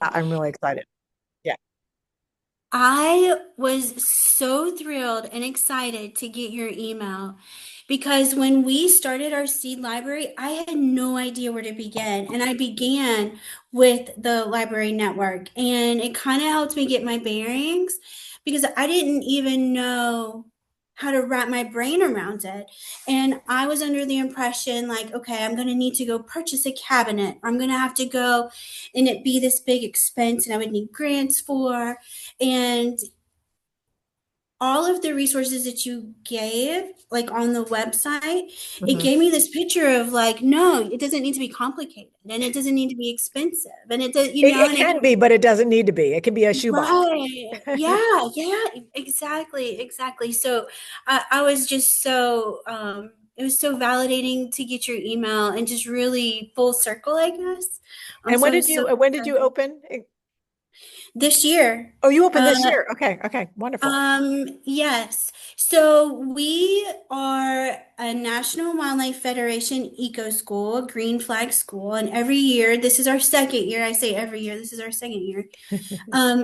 I'm really excited. Yeah. I was so thrilled and excited to get your email because when we started our seed library, I had no idea where to begin. And I began with the library network, and it kind of helped me get my bearings because I didn't even know how to wrap my brain around it. And I was under the impression, like, okay, I'm going to need to go purchase a cabinet, or I'm going to have to go and it be this big expense, and I would need grants for. And all of the resources that you gave, like on the website, it Mhm. gave me this picture of like, no, it doesn't need to be complicated and it doesn't need to be expensive. And it does, It and it, can be, but it doesn't need to be. It can be a shoebox. right. Yeah, yeah, exactly, exactly. So I was just so, it was so validating to get your email and just really full circle, I guess. And So I was so when did you excited. open? This year, Oh, you opened uh, this year. Okay. Okay. Wonderful. Yes. So we are a National Wildlife Federation eco school, green flag school, and every year, this is our second year. I say every year, this is our second year.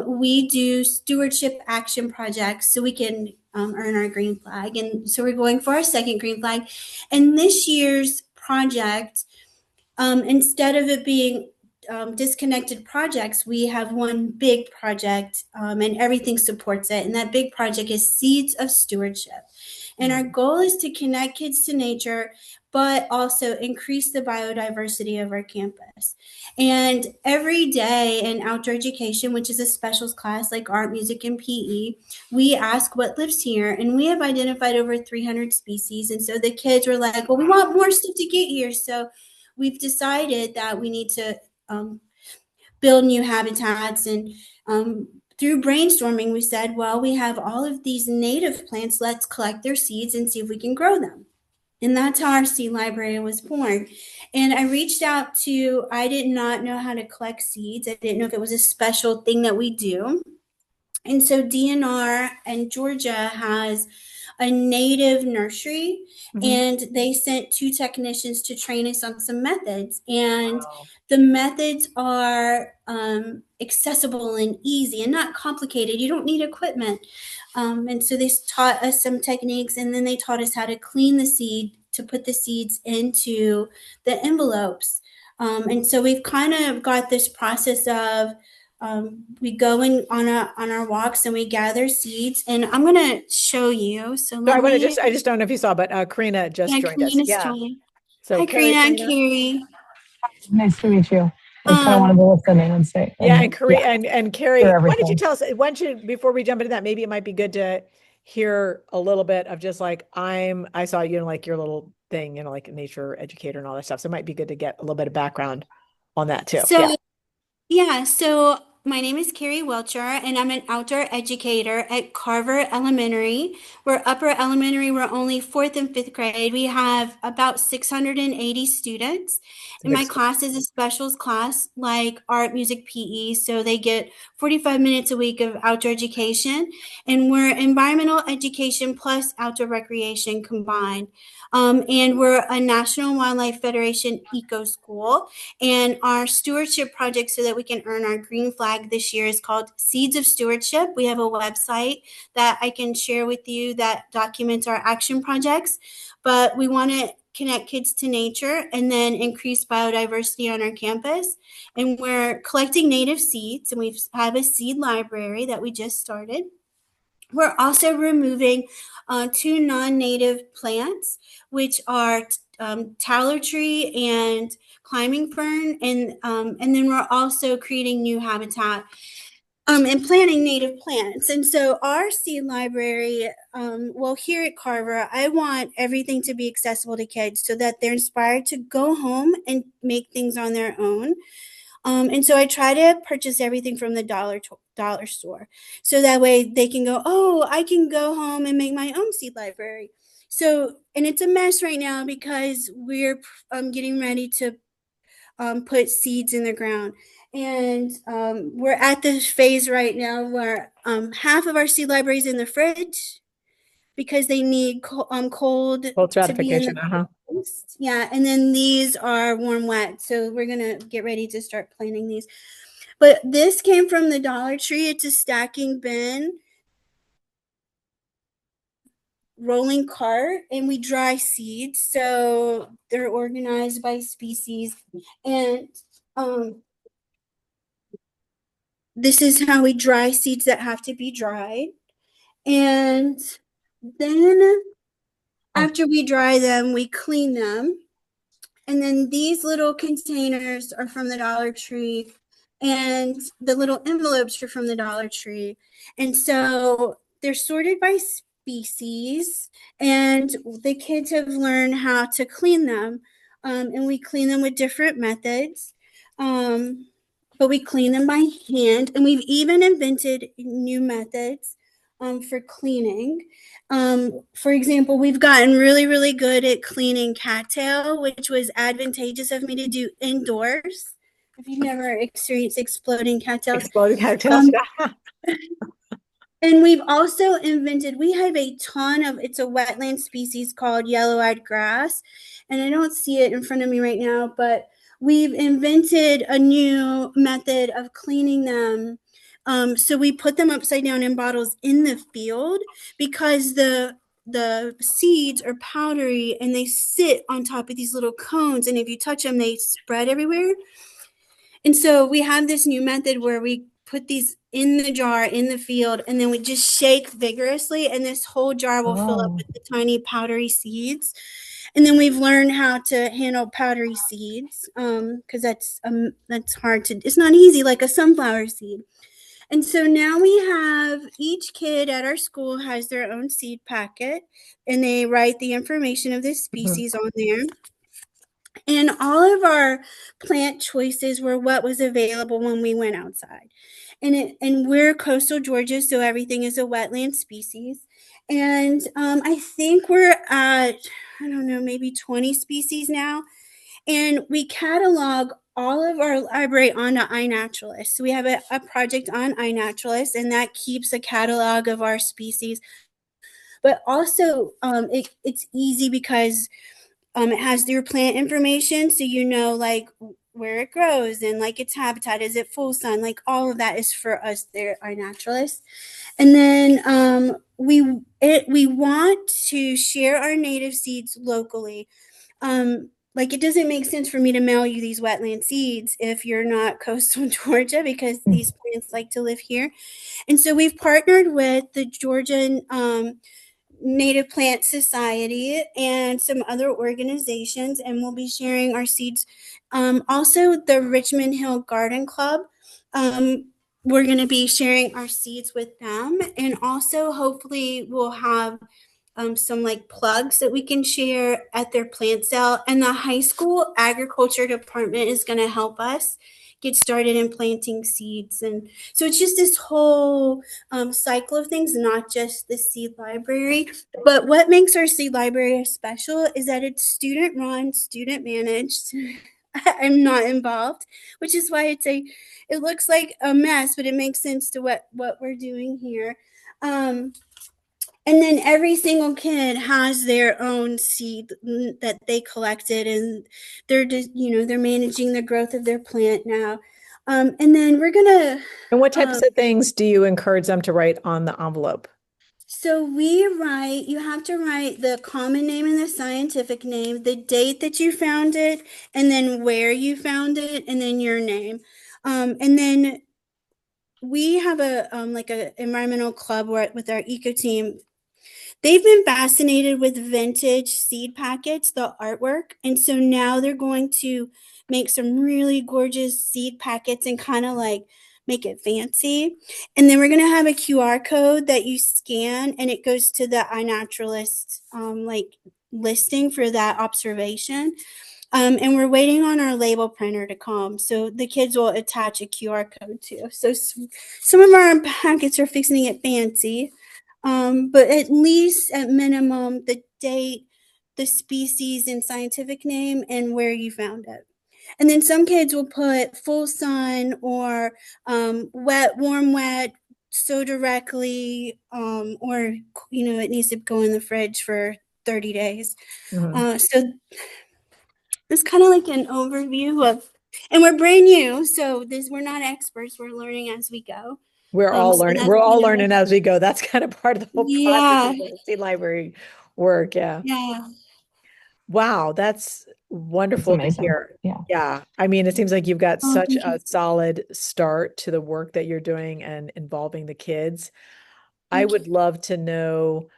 We do stewardship action projects so we can earn our green flag, and so we're going for our second green flag. And this year's project, instead of it being disconnected projects, we have one big project, and everything supports it. And that big project is Seeds of Stewardship. And our Mm. goal is to connect kids to nature, but also increase the biodiversity of our campus. And every day in outdoor education, which is a specials class like art, music, and PE, we ask what lives here. And we have identified over 300 species. And so the kids were like, well, we want more stuff to get here. So we've decided that we need to build new habitats. And through brainstorming, we said, well, we have all of these native plants. Let's collect their seeds and see if we can grow them. And that's how our seed library was born. And I reached out to, I did not know how to collect seeds. I didn't know if it was a special thing that we do. And so DNR and Georgia has a native nursery, Mhm. and they sent two technicians to train us on some methods. And Wow. the methods are accessible and easy and not complicated. You don't need equipment. And so they taught us some techniques, and then they taught us how to clean the seed to put the seeds into the envelopes. And so we've kind of got this process of we go in on our walks and we gather seeds, and I'm gonna show you. So So let me. I just don't know if you saw, but Karina just Yeah, joined us. Karina's Yeah. joining. So Hi, Karina and Karina. Carrie. Nice to meet you. I just kind of wanted Um, to listen in and say, Yeah, and and yeah, Carrie and hear Carrie, why don't you everything. tell us, why don't you, before we jump into that, maybe it might be good to hear a little bit of just like I saw, like your little thing, like a nature educator and all that stuff. So it might be good to get a little bit of background on that too. Yeah. so Yeah, so my name is Carrie Welcher, and I'm an outdoor educator at Carver Elementary. We're upper elementary, we're only fourth and fifth grade. We have about 680 students. It's a And big my school. class is a specials class like art, music, PE. So they get 45 minutes a week of outdoor education. And we're environmental education plus outdoor recreation combined. And we're a National Wildlife Federation eco school. And our stewardship project, so that we can earn our green flag this year, is called Seeds of Stewardship. We have a website that I can share with you that documents our action projects, but we want to connect kids to nature and then increase biodiversity on our campus. And we're collecting native seeds, and we have a seed library that we just started. We're also removing two non-native plants, which are tallow tree and climbing fern, and then we're also creating new habitat and planting native plants. And so our seed library, well, here at Carver, I want everything to be accessible to kids so that they're inspired to go home and make things on their own. And so I try to purchase everything from the dollar store, so that way they can go, oh, I can go home and make my own seed library. So, and it's a mess right now because we're getting ready to put seeds in the ground. And we're at this phase right now where half of our seed library is in the fridge because they need cold Full to be in the stratification. Uh-huh. post. Yeah, and then these are warm wet, so we're gonna get ready to start planting these. But this came from the Dollar Tree. It's a stacking bin, rolling cart, and we dry seeds. So they're organized by species. And this is how we dry seeds that have to be dried. And then after we dry them, we clean them. And then these little containers are from the Dollar Tree, and the little envelopes are from the Dollar Tree. And so they're sorted by species, and the kids have learned how to clean them. And we clean them with different methods. But we clean them by hand, and we've even invented new methods for cleaning. For example, we've gotten really, really good at cleaning cattail, which was advantageous of me to do indoors. If you've never experienced exploding cattails. Exploding cattails, yeah. And we've also invented, we have a ton of, it's a wetland species called yellow-eyed grass. And I don't see it in front of me right now, but we've invented a new method of cleaning them. So we put them upside down in bottles in the field because the seeds are powdery and they sit on top of these little cones. And if you touch them, they spread everywhere. And so we have this new method where we put these in the jar in the field, and then we just shake vigorously, and this whole jar will fill up with the tiny powdery seeds. And then we've learned how to handle powdery seeds because that's hard to, it's not easy like a sunflower seed. And so now we have, each kid at our school has their own seed packet, and they write the information of this species on there. And all of our plant choices were what was available when we went outside. And we're coastal Georgia, so everything is a wetland species. And I think we're at, I don't know, maybe 20 species now. And we catalog all of our library onto iNaturalist. So we have a project on iNaturalist, and that keeps a catalog of our species. But also, it's easy because it has your plant information, so you know like where it grows and like its habitat. Is it full sun? Like all of that is for us there, our naturalists. And then we want to share our native seeds locally. Like it doesn't make sense for me to mail you these wetland seeds if you're not coastal Georgia, because these plants like to live here. And so we've partnered with the Georgian Native Plant Society and some other organizations, and we'll be sharing our seeds. Also, the Richmond Hill Garden Club, we're going to be sharing our seeds with them, and also hopefully we'll have some like plugs that we can share at their plant sale. And the high school agriculture department is going to help us get started in planting seeds. And so it's just this whole cycle of things, not just the seed library. But what makes our seed library special is that it's student run, student managed. I'm not involved, which is why it looks like a mess, but it makes sense to what we're doing here. And then every single kid has their own seed that they collected, and they're just, they're managing the growth of their plant now. And then we're gonna. And what types of things do you encourage them to write on the envelope? So you have to write the common name and the scientific name, the date that you found it, and then where you found it, and then your name. And then we have a environmental club with our eco team. They've been fascinated with vintage seed packets, the artwork. And so now they're going to make some really gorgeous seed packets and kind of like make it fancy. And then we're going to have a QR code that you scan, and it goes to the iNaturalist listing for that observation. And we're waiting on our label printer to come. So the kids will attach a QR code too. So some of our packets are fixing it fancy. But at least at minimum, the date, the species and scientific name, and where you found it. And then some kids will put full sun or wet, warm, wet, so directly, or, it needs to go in the fridge for 30 days. So it's kind of like an overview of And we're brand new, so we're not experts. We're learning as we go. So that's We're all kind of learning as we go. That's kind of part of the whole process yeah, of the seed library work. Yeah. yeah. Wow, that's It's wonderful to amazing. hear. Yeah. Yeah. I mean, it seems like you've got Oh, such thank a you, solid start to the work that you're doing and involving the kids. I thank you. would love to know.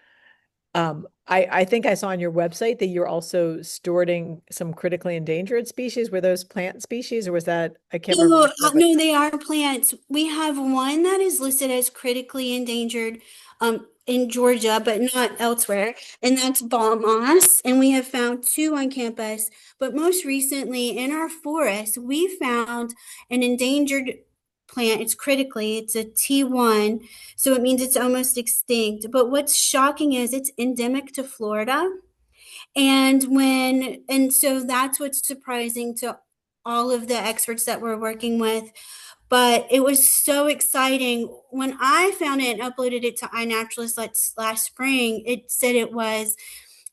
I think I saw on your website that you're also stewarding some critically endangered species. Were those plant species, or was that, I can't remember So, which one, but no, they are plants. We have one that is listed as critically endangered in Georgia, but not elsewhere, and that's ball moss. And we have found two on campus. But most recently, in our forest, we found an endangered plant. It's a T1, so it means it's almost extinct. But what's shocking is it's endemic to Florida. And so that's what's surprising to all of the experts that we're working with. But it was so exciting when I found it and uploaded it to iNaturalist last spring. It said it was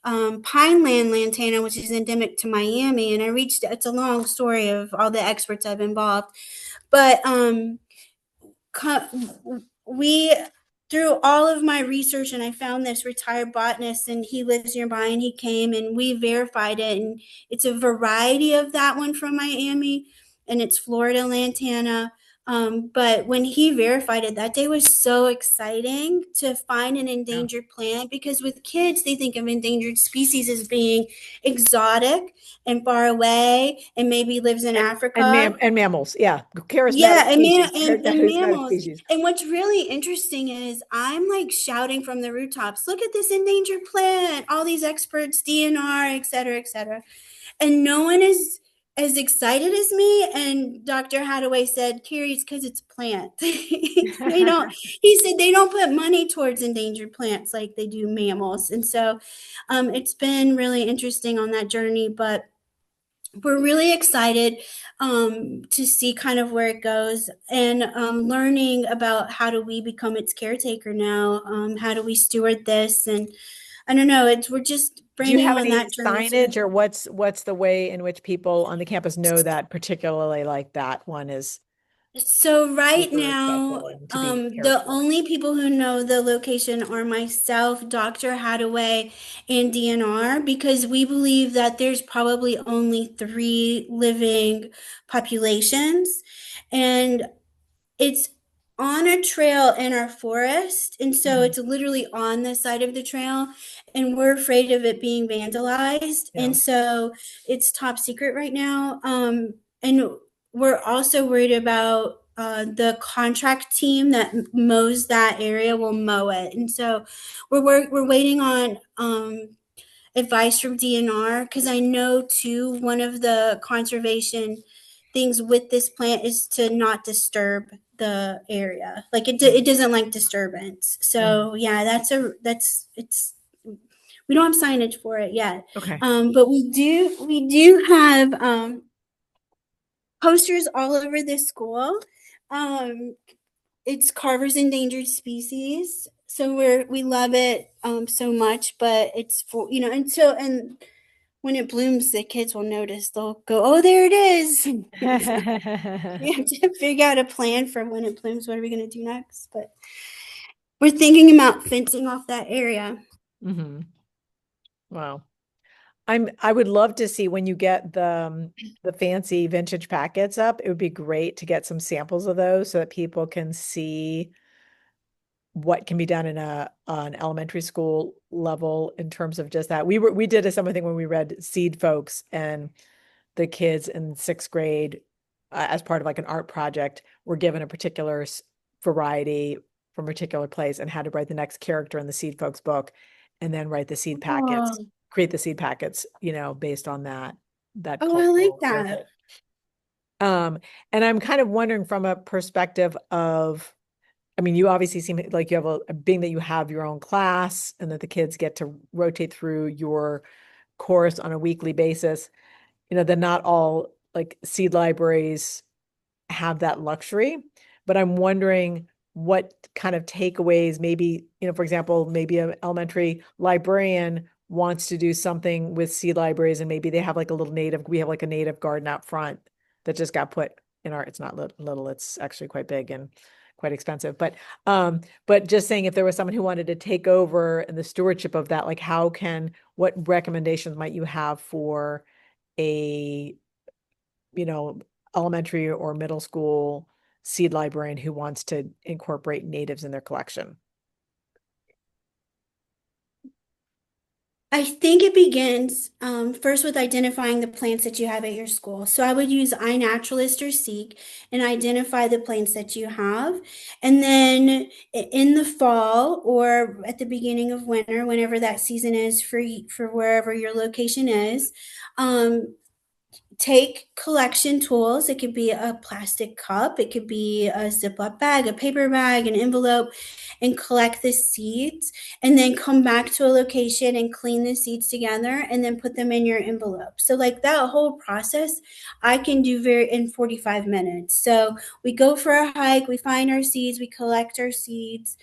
Pineland lantana, which is endemic to Miami. And I reached, it's a long story of all the experts I've involved. But we through all of my research, and I found this retired botanist, and he lives nearby, and he came and we verified it, and it's a variety of that one from Miami, and it's Florida lantana. But when he verified it, that day was so exciting to find an yeah. endangered plant, because with kids they think of endangered species as being exotic and far away and maybe lives in Africa. And mammals. Yeah. Charismatic Yeah, species. and Charismatic mammals. species. And what's really interesting is I'm like shouting from the rooftops, look at this endangered plant, all these experts, DNR, et cetera, et cetera. And no one is as excited as me. And Dr. Hadaway said, Carrie, it's because it's a plant. They don't, he said they don't put money towards endangered plants like they do mammals. And so it's been really interesting on that journey. But we're really excited to see kind of where it goes, and learning about how do we become its caretaker now. How do we steward this? And I don't know. We're just Do you brand new have on any that journey. So, signage, or what's the way in which people on the campus know that particularly like that one is so right super now, special and to be cared the for? only people who know the location are myself, Dr. Hadaway, and DNR, because we believe that there's probably only three living populations. And it's on a trail in our forest, and so Mhm. it's literally on the side of the trail, and we're afraid of it being vandalized, Yeah. and so it's top secret right now. And we're also worried about the contract team that mows that area will mow it, and so we're waiting on advice from DNR, because I know too one of the conservation things with this plant is to not disturb the area. Like it doesn't like disturbance. Mhm. So yeah, that's it's we don't have signage for it yet. Okay. But we do have posters all over this school. Um, it's Carver's endangered species. So we love it so much, but it's for and when it blooms, the kids will notice. They'll go, "Oh, there it is." So we have to figure out a plan for when it blooms. What are we going to do next? But we're thinking about fencing off that area. hmm Wow. I would love to see when you get the fancy vintage packets up. It would be great to get some samples of those so that people can see what can be done in a an elementary school level in terms of just that. We did a similar thing when we read Seed Folks, and the kids in sixth grade, as part of like an art project, were given a particular variety from a particular place and had to write the next character in the Seed Folks book, and then write the seed packets, Oh, create the seed packets, based on that oh, I like cultural that. heritage. Um, and I'm kind of wondering from a perspective of, I mean, you obviously seem like you have being that you have your own class and that the kids get to rotate through your course on a weekly basis, that not all like seed libraries have that luxury. But I'm wondering what kind of takeaways, maybe, for example, maybe an elementary librarian wants to do something with seed libraries, and maybe they have like we have like a native garden out front that just got put in our, it's not little, it's actually quite big and quite expensive. But just saying if there was someone who wanted to take over and the stewardship of that, like what recommendations might you have for a, elementary or middle school seed librarian who wants to incorporate natives in their collection? I think it begins first with identifying the plants that you have at your school. So I would use iNaturalist or Seek and identify the plants that you have. And then in the fall or at the beginning of winter, whenever that season is for wherever your location is, um, take collection tools. It could be a plastic cup, it could be a Ziploc bag, a paper bag, an envelope, and collect the seeds. And then come back to a location and clean the seeds together and then put them in your envelope. So, like that whole process, I can do in 45 minutes. So, we go for a hike, we find our seeds, we collect our seeds.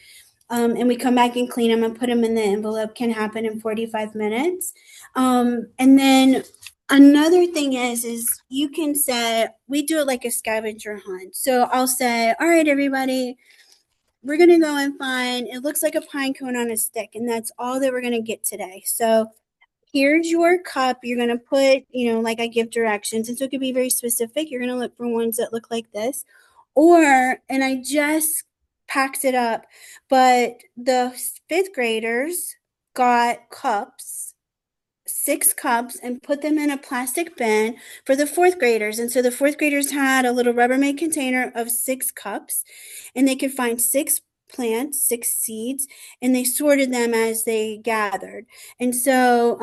And we come back and clean them and put them in the envelope can happen in 45 minutes. And then another thing is you can say, we do it like a scavenger hunt. So I'll say, all right, everybody, we're going to go and find, it looks like a pine cone on a stick, and that's all that we're going to get today. So here's your cup. You're going to put, like I give directions. And so it could be very specific. You're going to look for ones that look like this. And I just packed it up, but the fifth graders got cups, 6 cups, and put them in a plastic bin for the fourth graders. And so the fourth graders had a little Rubbermaid container of 6 cups, and they could find 6 plants, 6 seeds, and they sorted them as they gathered. And so,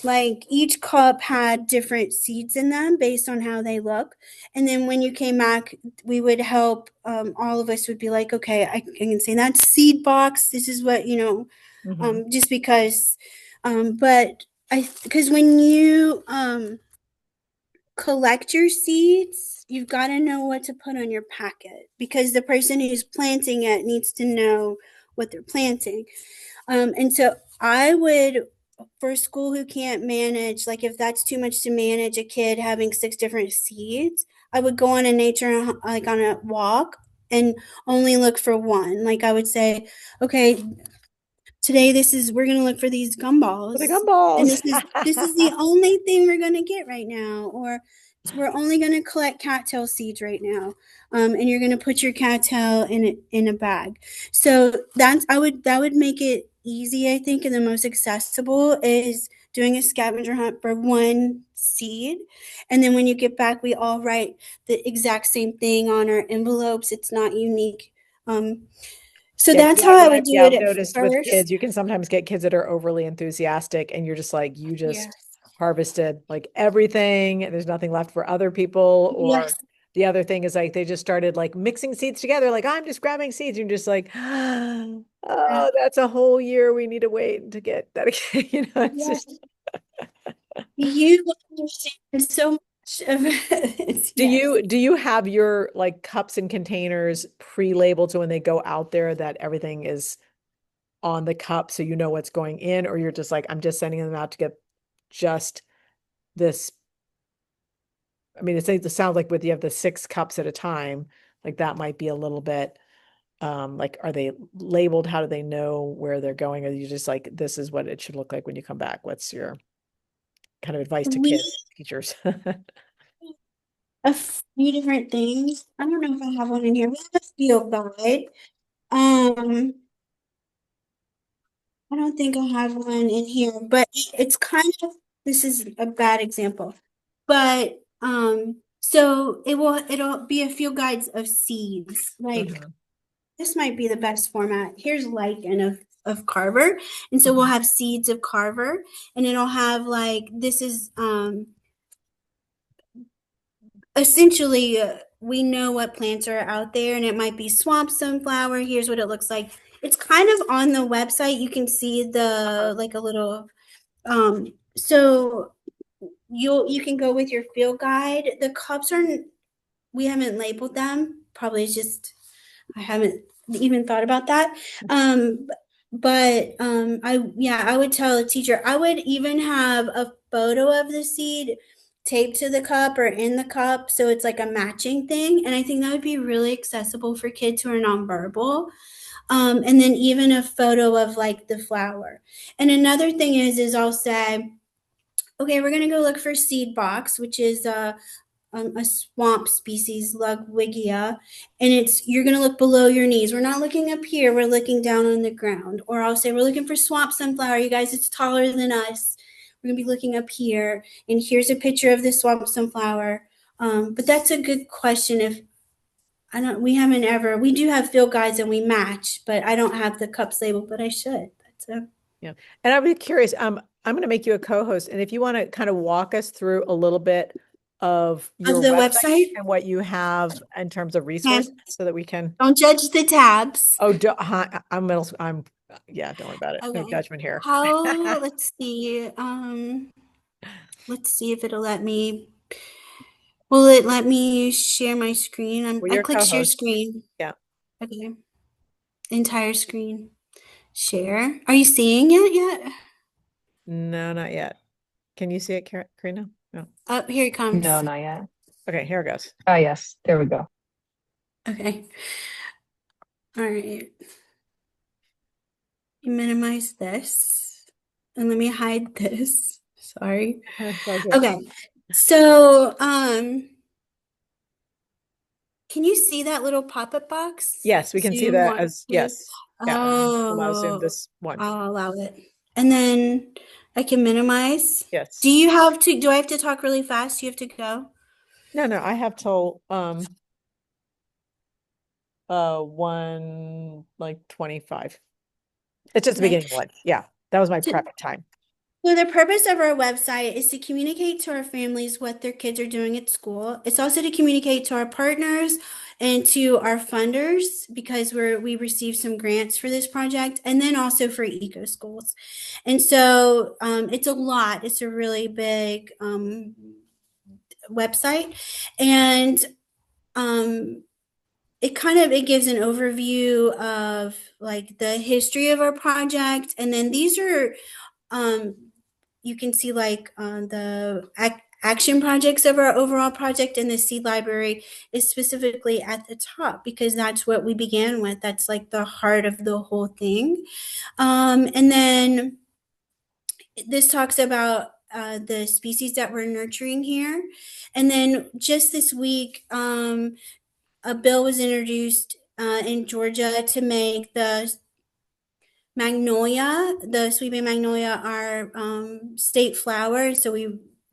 like each cup had different seeds in them based on how they look. And then when you came back, we would help. All of us would be like, okay, I can say that's seed box. This is what just because. But because when you collect your seeds, you've got to know what to put on your packet because the person who's planting it needs to know what they're planting. And so I would, for a school who can't manage, like if that's too much to manage a kid having 6 different seeds, I would go on a nature, like on a walk and only look for one. Like I would say, okay, today we're going to look for these For the gumballs, and gumballs. this is the only thing we're going to get right now, or we're only going to collect cattail seeds right now, and you're going to put your cattail in a bag. So that would make it easy, I think, and the most accessible is doing a scavenger hunt for one seed, and then when you get back we all write the exact same thing on our envelopes. It's not unique. So that's how I would do Yeah, it I've at noticed with kids, first. you can sometimes get kids that are overly enthusiastic and you're just like, you just Yes. harvested like everything and there's nothing left for other people. Or Yes. the other thing is like they just started like mixing seeds together, like I'm just grabbing seeds. You're just like, oh, that's a whole year. We need to wait to get that again. It's Yes. just You understand so much of it. do Yes. you have your like cups and containers pre-labeled so when they go out there that everything is on the cup so you know what's going in, or you're just like, I'm just sending them out to get just this. I mean, it sounds like with you have the 6 cups at a time, like that might be a little bit like are they labeled? How do they know where they're going? Or are you just like, this is what it should look like when you come back? What's your kind of advice to We kids, teachers? a few different things. I don't know if I have one in here. We have a field guide. I don't think I have one in here, but it's kind of, this is a bad example. But so it'll be a field guides of seeds. Like Mhm, this might be the best format. Here's lichen of Carver. And so we'll mhm. have seeds of Carver, and it'll have like this is essentially we know what plants are out there, and it might be swamp sunflower. Here's what it looks like. It's kind of on the website. You can see the like a little so you can go with your field guide. The cups are we haven't labeled them. Probably just I haven't even thought about that. But I would tell a teacher. I would even have a photo of the seed taped to the cup or in the cup, so it's like a matching thing. And I think that would be really accessible for kids who are nonverbal. And then even a photo of like the flower. And another thing is I'll say, okay, we're gonna go look for seed box, which is a swamp species, Ludwigia, and it's you're gonna look below your knees. We're not looking up here. We're looking down on the ground. Or I'll say we're looking for swamp sunflower. You guys, it's taller than us. We're gonna be looking up here, and here's a picture of the swamp sunflower. But that's a good question. If I don't, we haven't ever. We do have field guides and we match, but I don't have the cups labeled, but I should. That's a Yeah. And I'd be curious, I'm going to make you a co-host. And if you want to kind of walk us through a little bit of of your the website website. and what you have in terms of Okay. resources so that we can, Don't judge the tabs. oh, yeah, don't worry about it. No Okay. judgment here. How, let's see. Let's see if it'll let me. Will it let me share my screen? Well, I you're click share co-host. screen. Yeah. Okay. Entire screen. Share. Are you seeing it yet? No, not yet. Can you see it, Karina? No. Oh, here it comes. No, not yet. Okay, here it goes. Oh, yes. There we go. Okay. All right. Minimize this. And let me hide this. Sorry. It's all good. Okay. So, can you see that little pop-up box? Yes, we can see Zoom that one, as, two. yes. Yeah. Allow Zoom Oh, this one. I'll allow it. And then I can minimize. Yes. Do I have to talk really fast? Do you have to go? No, I have till, 1 like 25. It's just the Okay. beginning of one. Yeah. That was my So, prep time. so the purpose of our website is to communicate to our families what their kids are doing at school. It's also to communicate to our partners and to our funders because we received some grants for this project, and then also for eco schools. And so it's a lot. It's a really big website, and it gives an overview of like the history of our project, and then these are um, you can see like the action projects of our overall project, and the seed library is specifically at the top because that's what we began with. That's like the heart of the whole thing. And then this talks about the species that we're nurturing here. And then just this week, a bill was introduced in Georgia to make the sweetbay magnolia, our state flower. So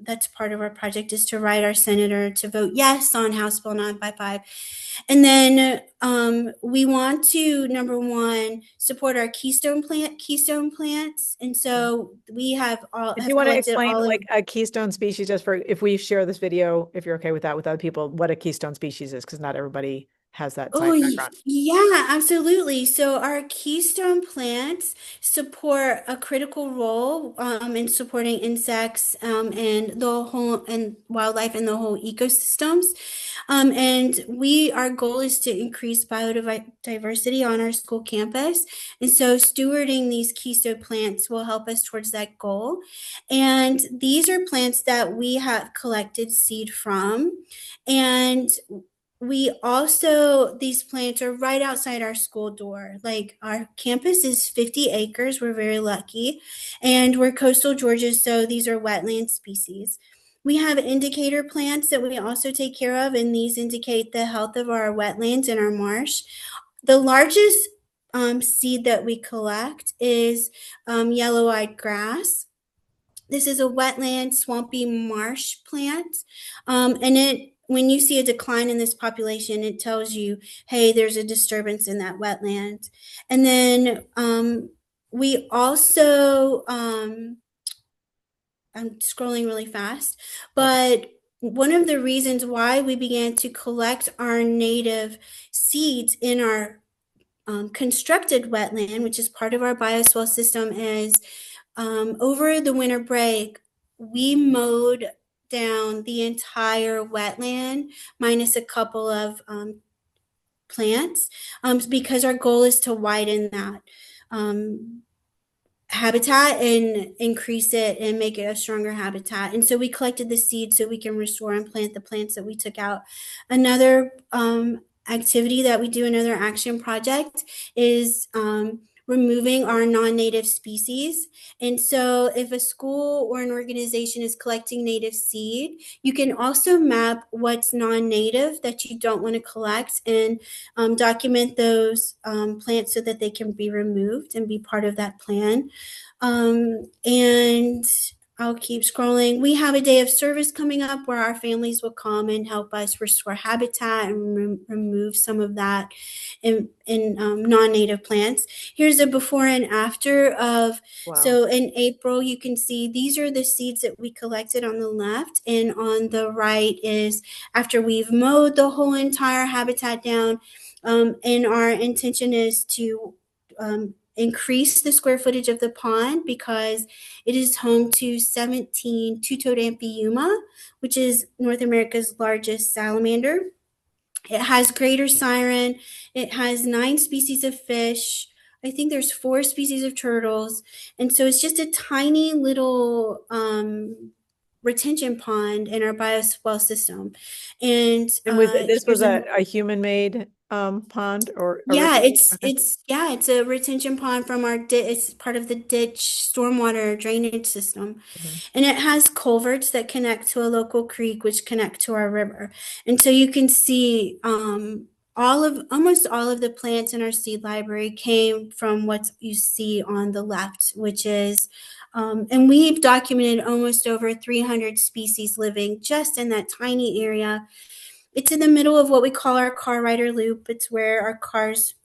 that's part of our project is to write our senator to vote yes on House Bill 955. And then we want to, number one, support our keystone plants. And so we have Do you want to collected explain all of. like a keystone species just for if we share this video, if you're okay with that with other people, what a keystone species is, because not everybody has that Oh, science background. yeah, absolutely. So our keystone plants support a critical role in supporting insects and the whole and wildlife and the whole ecosystems. And our goal is to increase biodiversity on our school campus. And so stewarding these keystone plants will help us towards that goal. And these are plants that we have collected seed from. And these plants are right outside our school door. Like our campus is 50 acres. We're very lucky. And we're coastal Georgia, so these are wetland species. We have indicator plants that we also take care of, and these indicate the health of our wetlands and our marsh. The largest seed that we collect is yellow-eyed grass. This is a wetland, swampy marsh plant. When you see a decline in this population, it tells you, hey, there's a disturbance in that wetland. And then we also, I'm scrolling really fast, but one of the reasons why we began to collect our native seeds in our constructed wetland, which is part of our bioswale system, is over the winter break, we mowed down the entire wetland minus a couple of plants because our goal is to widen that. habitat and increase it and make it a stronger habitat. And so we collected the seeds so we can restore and plant the plants that we took out. Another activity that we do, another action project, is removing our non-native species. And so if a school or an organization is collecting native seed, you can also map what's non-native that you don't want to collect and document those plants so that they can be removed and be part of that plan. And I'll keep scrolling. We have a day of service coming up where our families will come and help us restore habitat and remove some of that in non-native plants. Here's a before and after of, Wow. so in April, you can see these are the seeds that we collected on the left, and on the right is after we've mowed the whole entire habitat down. And our intention is to increase the square footage of the pond because it is home to 17 two-toed amphiuma, which is North America's largest salamander. It has greater siren. It has 9 species of fish. I think there's 4 species of turtles. And so it's just a tiny little retention pond in our bioswale system. And This was here's a a human-made pond or yeah, okay. it's a retention pond from our it's part of the ditch stormwater drainage system. And it has culverts that connect to a local creek which connect to our river. And so you can see almost all of the plants in our seed library came from what you see on the left, which is and we've documented almost over 300 species living just in that tiny area. It's in the middle of what we call our car rider loop. It's where our cars,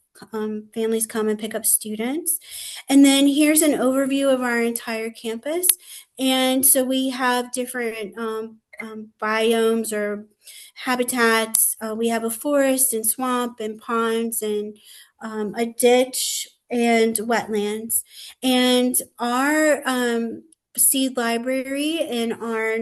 families come and pick up students. And then here's an overview of our entire campus. And so we have different biomes or habitats. We have a forest and swamp and ponds and a ditch and wetlands. And our seed library and our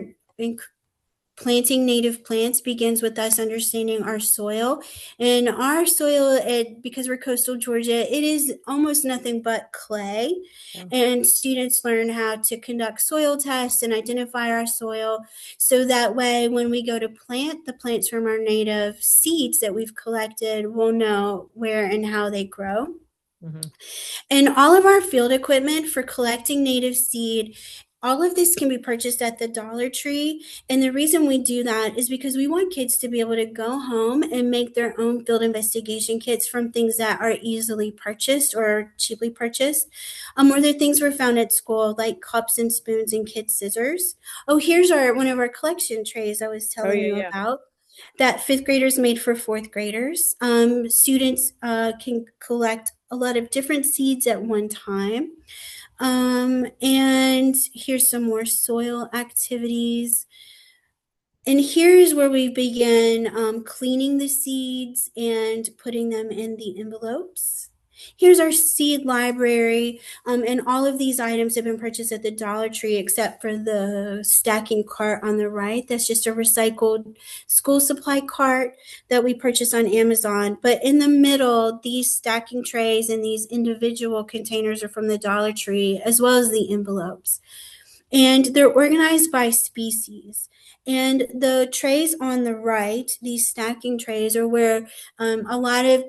planting native plants begins with us understanding our soil. And our soil, because we're coastal Georgia, it is almost nothing but clay. Yeah. And students learn how to conduct soil tests and identify our soil. So that way, when we go to plant the plants from our native seeds that we've collected, we'll know where and how they grow. And all of our field equipment for collecting native seed, all of this can be purchased at the Dollar Tree. And the reason we do that is because we want kids to be able to go home and make their own field investigation kits from things that are easily purchased or cheaply purchased. Or the things were found at school, like cups and spoons and kids' scissors. Oh, here's one of our collection trays I was telling you about that 5th graders made for 4th graders. Students can collect a lot of different seeds at one time. And here's some more soil activities. And here's where we begin cleaning the seeds and putting them in the envelopes. Here's our seed library, and all of these items have been purchased at the Dollar Tree except for the stacking cart on the right. That's just a recycled school supply cart that we purchased on Amazon. But in the middle, these stacking trays and these individual containers are from the Dollar Tree, as well as the envelopes. And they're organized by species. And the trays on the right, these stacking trays, are where a lot of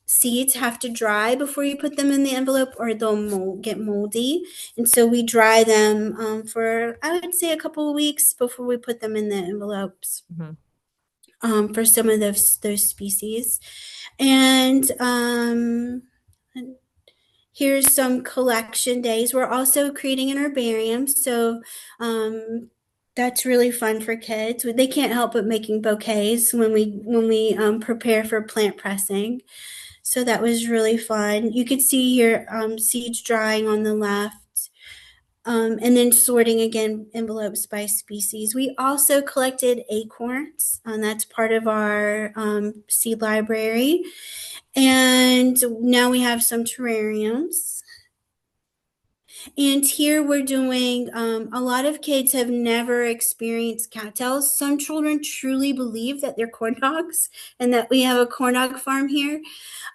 seeds have to dry before you put them in the envelope or they'll get moldy. And so we dry them for, I would say, a couple of weeks before we put them in the envelopes for some of those species. And here's some collection days. We're also creating an herbarium. So that's really fun for kids. They can't help but making bouquets when we prepare for plant pressing. So that was really fun. You could see your seeds drying on the left, and then sorting again envelopes by species. We also collected acorns, and that's part of our seed library. And now we have some terrariums. And here we're doing, a lot of kids have never experienced cattails. Some children truly believe that they're corn dogs and that we have a corn dog farm here.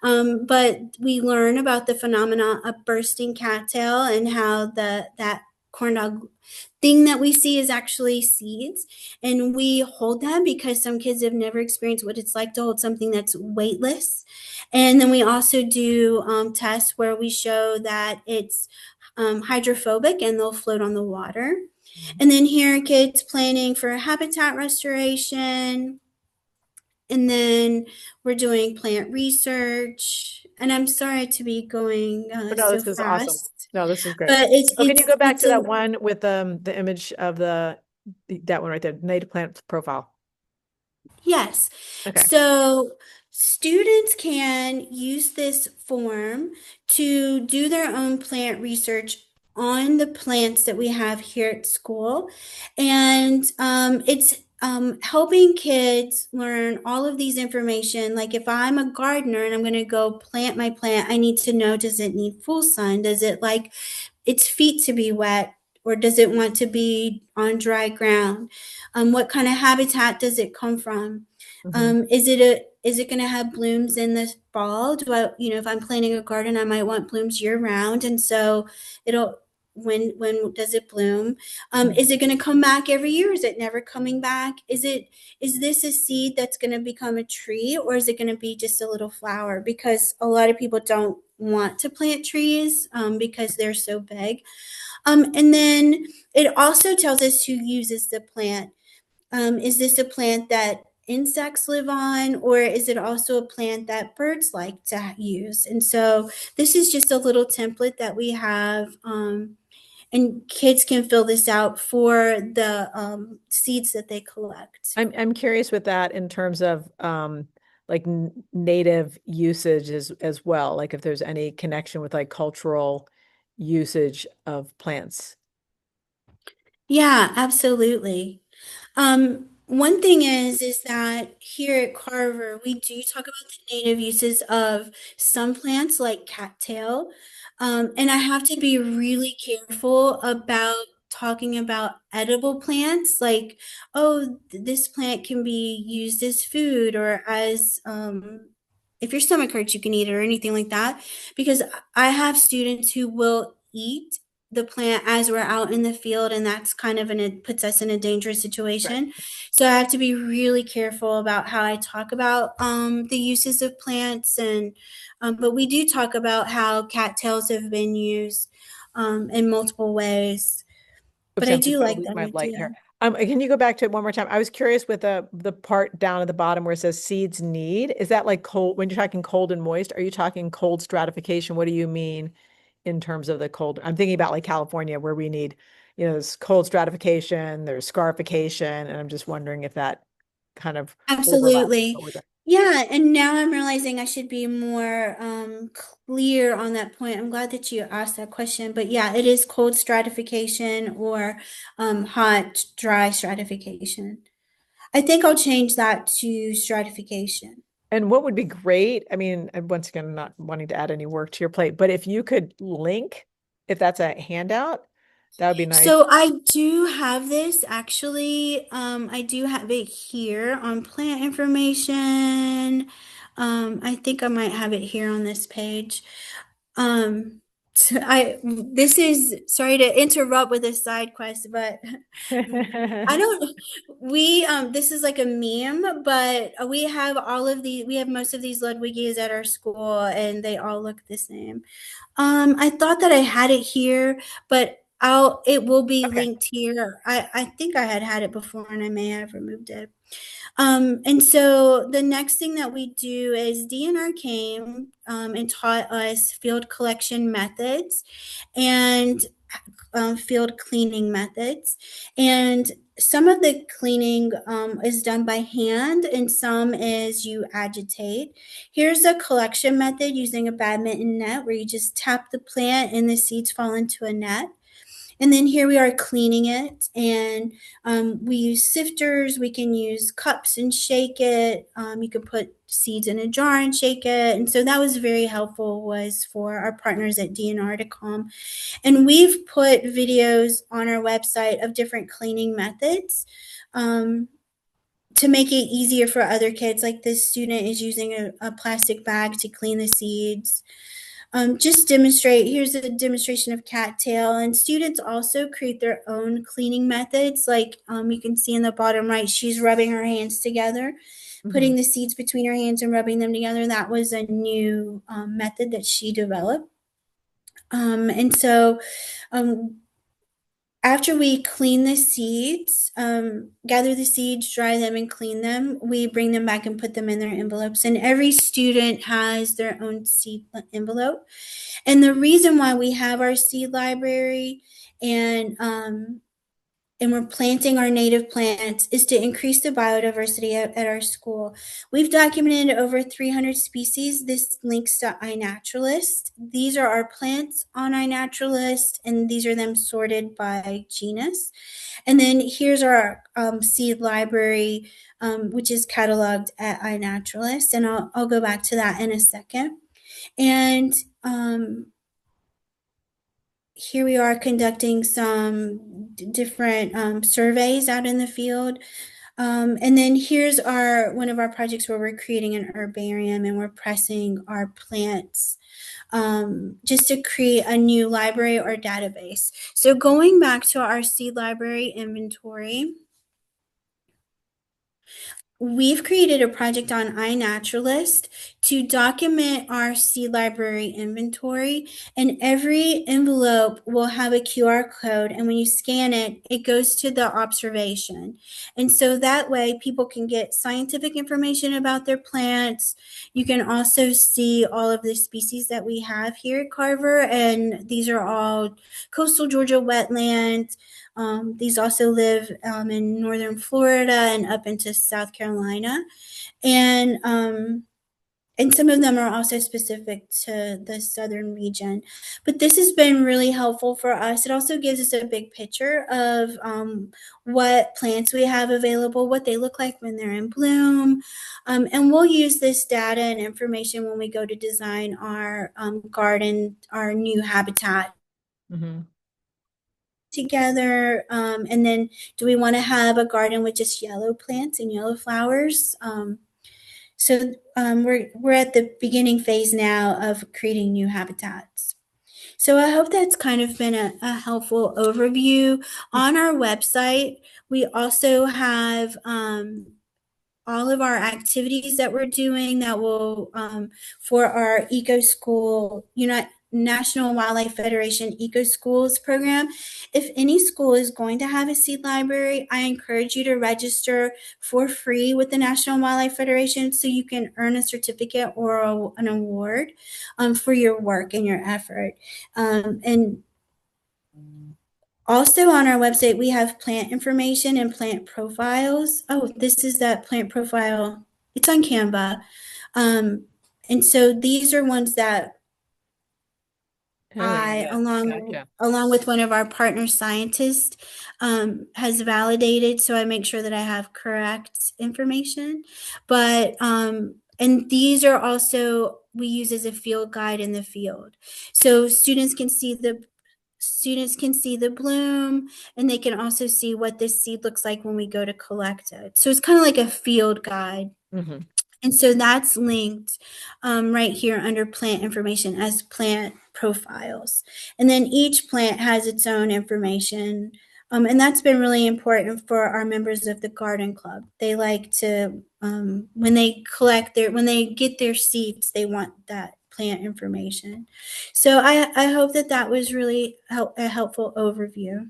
But we learn about the phenomena of bursting cattail and how that corn dog thing that we see is actually seeds. And we hold them because some kids have never experienced what it's like to hold something that's weightless. And then we also do tests where we show that it's hydrophobic and they'll float on the water. And then here, kids planning for habitat restoration. And then we're doing plant research. And I'm sorry to be going But no, so this is awesome. fast, No, this is great. but it's Oh, can you it's go back it's to a that one with the image of that one right there, native plant profile? Yes. Okay. So students can use this form to do their own plant research on the plants that we have here at school. And it's helping kids learn all of these information. Like if I'm a gardener and I'm going to go plant my plant, I need to know, does it need full sun? Does it like its feet to be wet? Or does it want to be on dry ground? What kind of habitat does it come from? Hmm. Is it going to have blooms in the fall? Do I, if I'm planting a garden, I might want blooms year round, and so it'll when does it bloom? Is it going to come back every year? Is it never coming back? Is this a seed that's going to become a tree, or is it going to be just a little flower? Because a lot of people don't want to plant trees because they're so big. And then it also tells us who uses the plant. Is this a plant that insects live on, or is it also a plant that birds like to use? And so this is just a little template that we have, and kids can fill this out for the seeds that they collect. I'm curious with that in terms of like native usage as well, like if there's any connection with like cultural usage of plants. Yeah, absolutely. One thing is that here at Carver, we do talk about the native uses of some plants like cattail. And I have to be really careful about talking about edible plants, like, oh, this plant can be used as food or as, if your stomach hurts, you can eat it or anything like that. Because I have students who will eat the plant as we're out in the field, and that's kind of it puts us in a dangerous Right. situation. So I have to be really careful about how I talk about the uses of plants. And but we do talk about how cattails have been used in multiple ways. But Oops, I I'm just do gonna like lose that my light idea. here. Can you go back to it one more time? I was curious with the part down at the bottom where it says seeds need. Is that like cold when you're talking cold and moist? Are you talking cold stratification? What do you mean in terms of the cold? I'm thinking about like California where we need, there's cold stratification, there's scarification, and I'm just wondering if that kind of overlaps. Absolutely. Yeah, and now I'm realizing I should be more clear on that point. I'm glad that you asked that question. But yeah, it is cold stratification or hot, dry stratification. I think I'll change that to stratification. And what would be great, I mean, and once again, I'm not wanting to add any work to your plate, but if you could link, if that's a handout, that would be nice. So I do have this actually. I do have it here on plant information. I think I might have it here on this page. So this is sorry to interrupt with a side quest, but I don't this is like a meme, but we have most of these Ludwigias at our school and they all look the same. I thought that I had it here, but it will be Okay. linked here. I think I had it before and I may have removed it. And so the next thing that we do is DNR came and taught us field collection methods and field cleaning methods. And some of the cleaning is done by hand and some is you agitate. Here's a collection method using a badminton net where you just tap the plant and the seeds fall into a net. And then here we are cleaning it, and we use sifters. We can use cups and shake it. You can put seeds in a jar and shake it. And so that was very helpful, was for our partners at DNR to come. And we've put videos on our website of different cleaning methods to make it easier for other kids. Like this student is using a plastic bag to clean the seeds. Just demonstrate, here's a demonstration of cattail, and students also create their own cleaning methods. Like you can see in the bottom right, she's rubbing her hands together, putting the seeds between her hands and rubbing them together. That was a new method that she developed. And so after we clean the seeds, gather the seeds, dry them, and clean them, we bring them back and put them in their envelopes. And every student has their own seed envelope. And the reason why we have our seed library and we're planting our native plants is to increase the biodiversity at our school. We've documented over 300 species. This links to iNaturalist. These are our plants on iNaturalist, and these are them sorted by genus. And then here's our seed library, which is cataloged at iNaturalist, and I'll go back to that in a second. And here we are conducting some different surveys out in the field. And then here's one of our projects where we're creating an herbarium and we're pressing our plants just to create a new library or database. So going back to our seed library inventory, we've created a project on iNaturalist to document our seed library inventory, and every envelope will have a QR code, and when you scan it, it goes to the observation. And so that way people can get scientific information about their plants. You can also see all of the species that we have here at Carver, and these are all coastal Georgia wetlands. These also live in northern Florida and up into South Carolina, and some of them are also specific to the southern region. But this has been really helpful for us. It also gives us a big picture of what plants we have available, what they look like when they're in bloom, and we'll use this data and information when we go to design our garden, our new habitat. Together, and then do we want to have a garden with just yellow plants and yellow flowers? So we're at the beginning phase now of creating new habitats. So I hope that's kind of been a helpful overview. On our website, we also have all of our activities that we're doing that will for our Eco School National Wildlife Federation Eco Schools program. If any school is going to have a seed library, I encourage you to register for free with the National Wildlife Federation so you can earn a certificate or an award for your work and your effort. And also on our website, we have plant information and plant profiles. Oh, this is that plant profile. It's on Canva. And so these are ones that along with one of our partner scientists, has validated. So I make sure that I have correct information. But, and these are also, we use as a field guide in the field. So students can see the bloom, and they can also see what this seed looks like when we go to collect it. So it's kind of like a field guide. And so that's linked right here under plant information as plant profiles. And then each plant has its own information. And that's been really important for our members of the garden club. They like to, when they get their seeds, they want that plant information. So I hope that was really a helpful overview.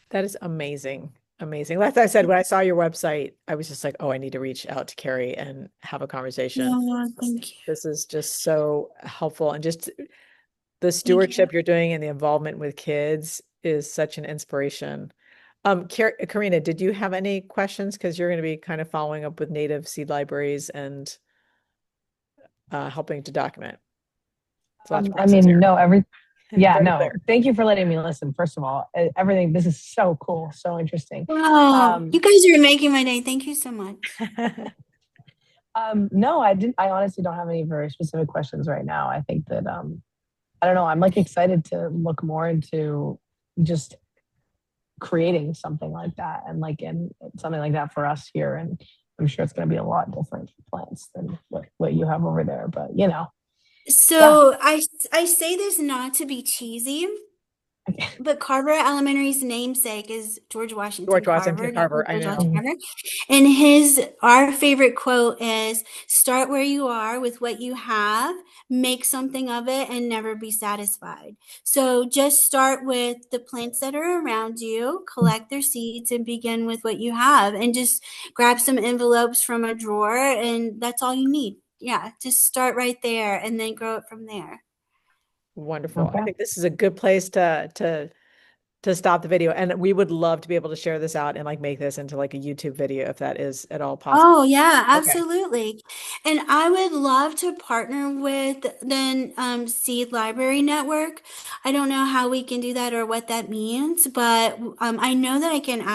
That is amazing. Amazing. Like I said, when I saw your website, I was just like, oh, I need to reach out to Carrie and have a conversation. Oh, thank you. This is just so helpful. And just the stewardship you're doing and the involvement with kids is such an inspiration. Karina, did you have any questions? Because you're going to be kind of following up with native seed libraries and helping to document. I mean, no, yeah, no. Thank you for letting me listen. First of all, everything. This is so cool, so interesting. Wow, you guys are making my day. Thank you so much. No, I didn't. I honestly don't have any very specific questions right now. I think that I don't know. I'm like excited to look more into just creating something like that and like in something like that for us here. And I'm sure it's going to be a lot different plants than what you have over there. But you know, yeah. So I say this not to be cheesy, but Carver Elementary's namesake is George Washington George Washington Carver, Carver, Dr. I George know. Washington Carver. And our favorite quote is start where you are with what you have, make something of it, and never be satisfied. So just start with the plants that are around you, collect their seeds, and begin with what you have. And just grab some envelopes from a drawer, and that's all you need. Yeah, just start right there and then grow it from there. Wonderful. I Okay. think this is a good place to stop the video. And we would love to be able to share this out and like make this into like a YouTube video if that is at all possible. Oh, yeah, Okay. absolutely. And I would love to partner with the Seed Library Network. I don't know how we can do that or what that means, but I know that I can